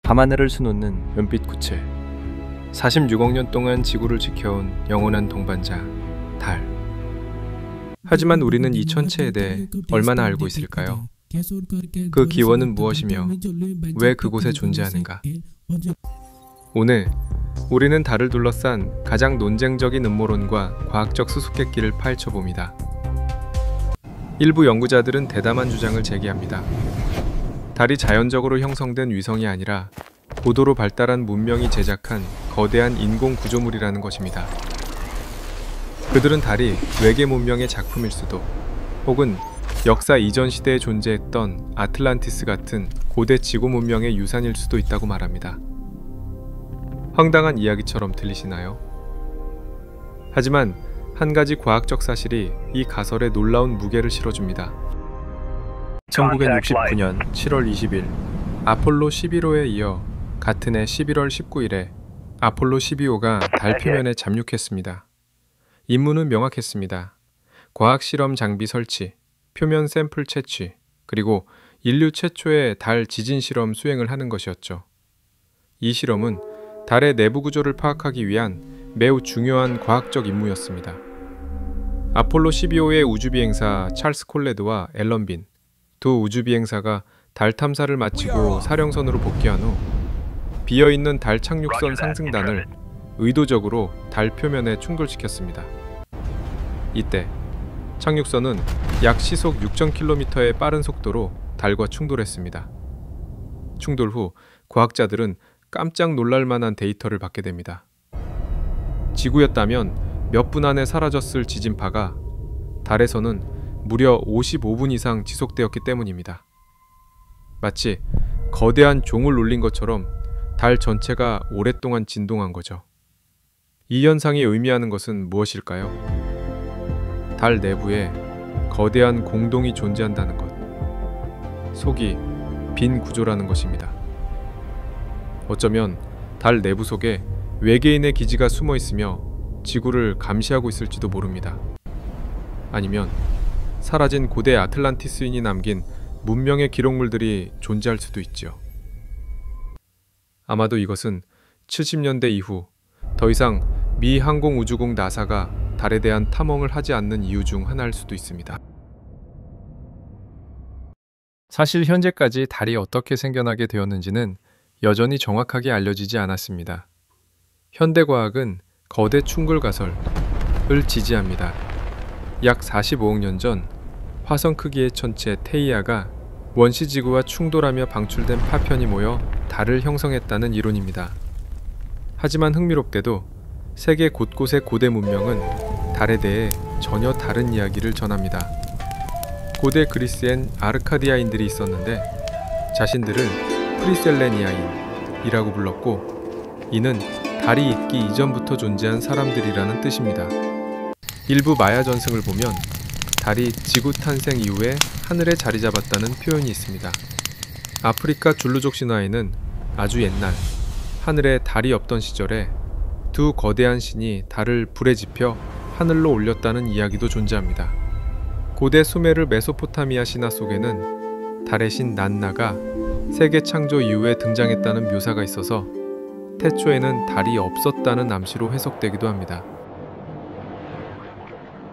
밤하늘을 수놓는 은빛 구체. 46억 년 동안 지구를 지켜온 영원한 동반자, 달. 하지만 우리는 이 천체에 대해 얼마나 알고 있을까요? 그 기원은 무엇이며 왜 그곳에 존재하는가? 오늘 우리는 달을 둘러싼 가장 논쟁적인 음모론과 과학적 수수께끼를 파헤쳐봅니다. 일부 연구자들은 대담한 주장을 제기합니다. 달이 자연적으로 형성된 위성이 아니라 고도로 발달한 문명이 제작한 거대한 인공 구조물이라는 것입니다. 그들은 달이 외계 문명의 작품일 수도, 혹은 역사 이전 시대에 존재했던 아틀란티스 같은 고대 지구 문명의 유산일 수도 있다고 말합니다. 황당한 이야기처럼 들리시나요? 하지만 한 가지 과학적 사실이 이 가설에 놀라운 무게를 실어줍니다. 1969년 7월 20일 아폴로 11호에 이어 같은 해 11월 19일에 아폴로 12호가 달 표면에 잠륙했습니다. 임무는 명확했습니다. 과학실험 장비 설치, 표면 샘플 채취, 그리고 인류 최초의 달 지진 실험 수행을 하는 것이었죠. 이 실험은 달의 내부 구조를 파악하기 위한 매우 중요한 과학적 임무였습니다. 아폴로 12호의 우주비행사 찰스 콜레드와 앨런 빈, 두 우주비행사가 달 탐사를 마치고 사령선으로 복귀한 후 비어있는 달 착륙선 상승단을 의도적으로 달 표면에 충돌시켰습니다. 이때 착륙선은 약 시속 6,000km의 빠른 속도로 달과 충돌했습니다. 충돌 후 과학자들은 깜짝 놀랄 만한 데이터를 받게 됩니다. 지구였다면 몇 분 안에 사라졌을 지진파가 달에서는 무려 55분 이상 지속되었기 때문입니다. 마치 거대한 종을 울린 것처럼 달 전체가 오랫동안 진동한 거죠. 이 현상이 의미하는 것은 무엇일까요? 달 내부에 거대한 공동이 존재한다는 것. 속이 빈 구조라는 것입니다. 어쩌면 달 내부 속에 외계인의 기지가 숨어 있으며 지구를 감시하고 있을지도 모릅니다. 아니면 사라진 고대 아틀란티스인이 남긴 문명의 기록물들이 존재할 수도 있죠. 아마도 이것은 70년대 이후 더 이상 미 항공우주국 나사가 달에 대한 탐험을 하지 않는 이유 중 하나일 수도 있습니다. 사실 현재까지 달이 어떻게 생겨나게 되었는지는 여전히 정확하게 알려지지 않았습니다. 현대과학은 거대 충돌 가설을 지지합니다. 약 45억 년 전 화성 크기의 천체 테이아가 원시지구와 충돌하며 방출된 파편이 모여 달을 형성했다는 이론입니다. 하지만 흥미롭게도 세계 곳곳의 고대 문명은 달에 대해 전혀 다른 이야기를 전합니다. 고대 그리스엔 아르카디아인들이 있었는데 자신들을 프리셀레니아인이라고 불렀고, 이는 달이 있기 이전부터 존재한 사람들이라는 뜻입니다. 일부 마야 전승을 보면 달이 지구 탄생 이후에 하늘에 자리 잡았다는 표현이 있습니다. 아프리카 줄루족 신화에는 아주 옛날 하늘에 달이 없던 시절에 두 거대한 신이 달을 불에 지펴 하늘로 올렸다는 이야기도 존재합니다. 고대 수메르 메소포타미아 신화 속에는 달의 신 난나가 세계 창조 이후에 등장했다는 묘사가 있어서 태초에는 달이 없었다는 암시로 해석되기도 합니다.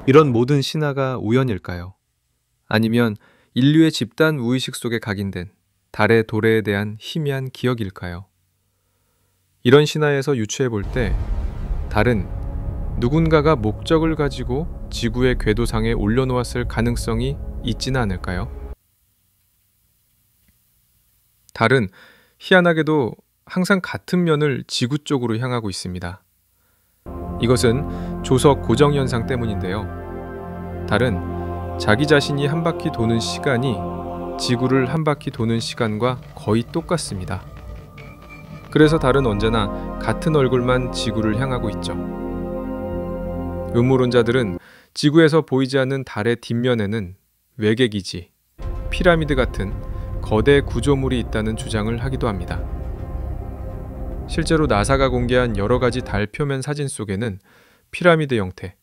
이런 모든 신화가 우연일까요? 아니면 인류의 집단 무의식 속에 각인된 달의 도래에 대한 희미한 기억일까요? 이런 신화에서 유추해 볼 때 달은 누군가가 목적을 가지고 지구의 궤도상에 올려놓았을 가능성이 있지는 않을까요? 달은 희한하게도 항상 같은 면을 지구 쪽으로 향하고 있습니다. 이것은 조석 고정현상 때문인데요. 달은 자기 자신이 한 바퀴 도는 시간이 지구를 한 바퀴 도는 시간과 거의 똑같습니다. 그래서 달은 언제나 같은 얼굴만 지구를 향하고 있죠. 음모론자들은 지구에서 보이지 않는 달의 뒷면에는 외계기지, 피라미드 같은 거대 구조물이 있다는 주장을 하기도 합니다. 실제로 나사가 공개한 여러 가지 달 표면 사진 속에는 피라미드 형태,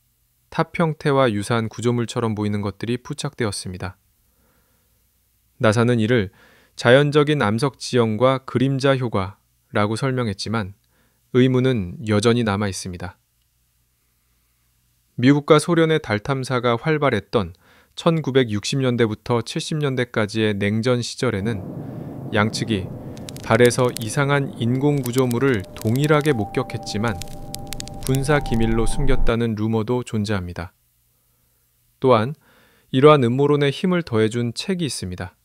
탑 형태와 유사한 구조물처럼 보이는 것들이 포착되었습니다. 나사는 이를 자연적인 암석 지형과 그림자 효과 라고 설명했지만 의문은 여전히 남아 있습니다. 미국과 소련의 달 탐사가 활발했던 1960년대부터 70년대까지의 냉전 시절에는 양측이 달에서 이상한 인공 구조물을 동일하게 목격했지만 군사 기밀로 숨겼다는 루머도 존재합니다. 또한 이러한 음모론에 힘을 더해준 책이 있습니다.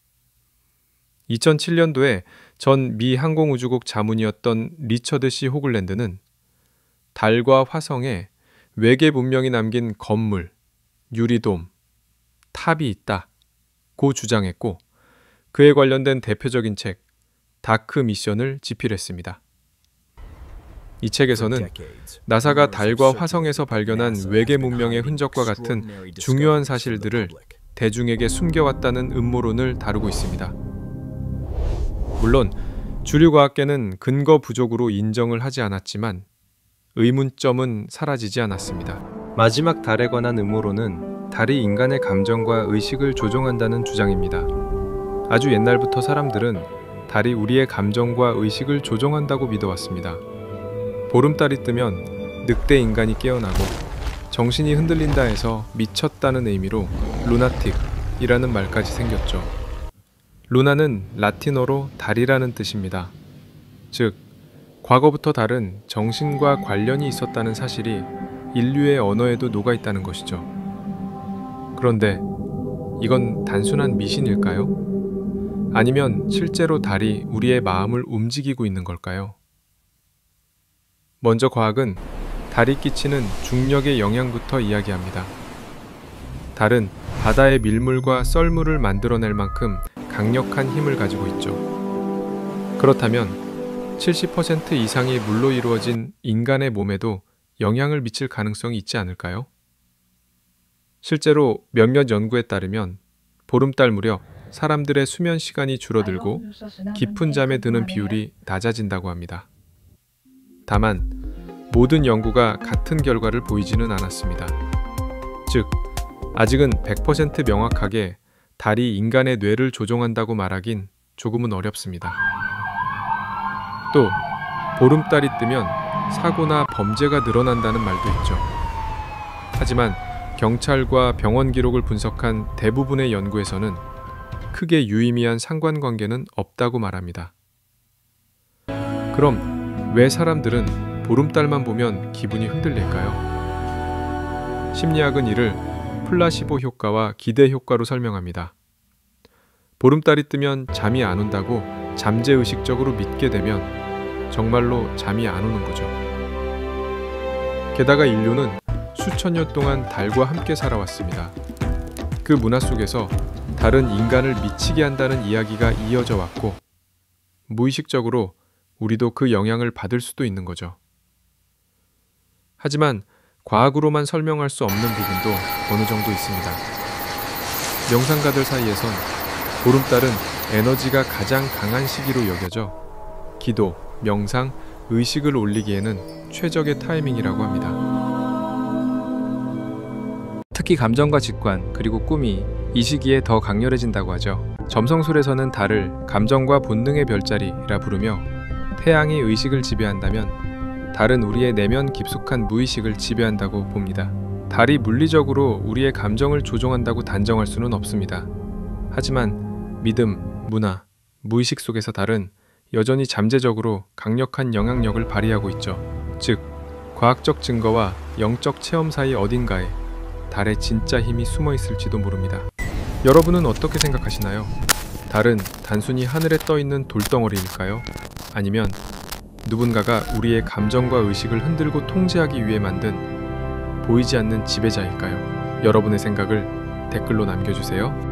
2007년도에 전 미 항공우주국 자문이었던 리처드 C. 호글랜드는 달과 화성에 외계 문명이 남긴 건물, 유리돔, 탑이 있다고 주장했고 그에 관련된 대표적인 책 다크 미션을 집필했습니다. 이 책에서는 나사가 달과 화성에서 발견한 외계 문명의 흔적과 같은 중요한 사실들을 대중에게 숨겨왔다는 음모론을 다루고 있습니다. 물론 주류과학계는 근거 부족으로 인정을 하지 않았지만 의문점은 사라지지 않았습니다. 마지막 달에 관한 음모론은 달이 인간의 감정과 의식을 조종한다는 주장입니다. 아주 옛날부터 사람들은 달이 우리의 감정과 의식을 조종한다고 믿어왔습니다. 보름달이 뜨면 늑대 인간이 깨어나고 정신이 흔들린다 해서 미쳤다는 의미로 루나틱이라는 말까지 생겼죠. 루나는 라틴어로 달이라는 뜻입니다. 즉, 과거부터 달은 정신과 관련이 있었다는 사실이 인류의 언어에도 녹아있다는 것이죠. 그런데 이건 단순한 미신일까요? 아니면 실제로 달이 우리의 마음을 움직이고 있는 걸까요? 먼저 과학은 달이 끼치는 중력의 영향부터 이야기합니다. 달은 바다의 밀물과 썰물을 만들어낼 만큼 강력한 힘을 가지고 있죠. 그렇다면 70% 이상이 물로 이루어진 인간의 몸에도 영향을 미칠 가능성이 있지 않을까요? 실제로 몇몇 연구에 따르면 보름달 무렵 사람들의 수면 시간이 줄어들고 깊은 잠에 드는 비율이 낮아진다고 합니다. 다만 모든 연구가 같은 결과를 보이지는 않았습니다. 즉, 아직은 100% 명확하게 달이 인간의 뇌를 조종한다고 말하긴 조금은 어렵습니다. 또 보름달이 뜨면 사고나 범죄가 늘어난다는 말도 있죠. 하지만 경찰과 병원 기록을 분석한 대부분의 연구에서는 크게 유의미한 상관관계는 없다고 말합니다. 그럼 왜 사람들은 보름달만 보면 기분이 흔들릴까요? 심리학은 이를 플라시보 효과와 기대 효과로 설명합니다. 보름달이 뜨면 잠이 안 온다고 잠재의식적으로 믿게 되면 정말로 잠이 안 오는 거죠. 게다가 인류는 수천 년 동안 달과 함께 살아왔습니다. 그 문화 속에서 달은 인간을 미치게 한다는 이야기가 이어져 왔고 무의식적으로 우리도 그 영향을 받을 수도 있는 거죠. 하지만 과학으로만 설명할 수 없는 부분도 어느 정도 있습니다. 명상가들 사이에선 보름달은 에너지가 가장 강한 시기로 여겨져 기도, 명상, 의식을 올리기에는 최적의 타이밍이라고 합니다. 특히 감정과 직관, 그리고 꿈이 이 시기에 더 강렬해진다고 하죠. 점성술에서는 달을 감정과 본능의 별자리라 부르며 태양이 의식을 지배한다면 달은 우리의 내면 깊숙한 무의식을 지배한다고 봅니다. 달이 물리적으로 우리의 감정을 조종한다고 단정할 수는 없습니다. 하지만 믿음, 문화, 무의식 속에서 달은 여전히 잠재적으로 강력한 영향력을 발휘하고 있죠. 즉, 과학적 증거와 영적 체험 사이 어딘가에 달의 진짜 힘이 숨어 있을지도 모릅니다. 여러분은 어떻게 생각하시나요? 달은 단순히 하늘에 떠 있는 돌덩어리일까요? 아니면 누군가가 우리의 감정과 의식을 흔들고 통제하기 위해 만든 보이지 않는 지배자일까요? 여러분의 생각을 댓글로 남겨주세요.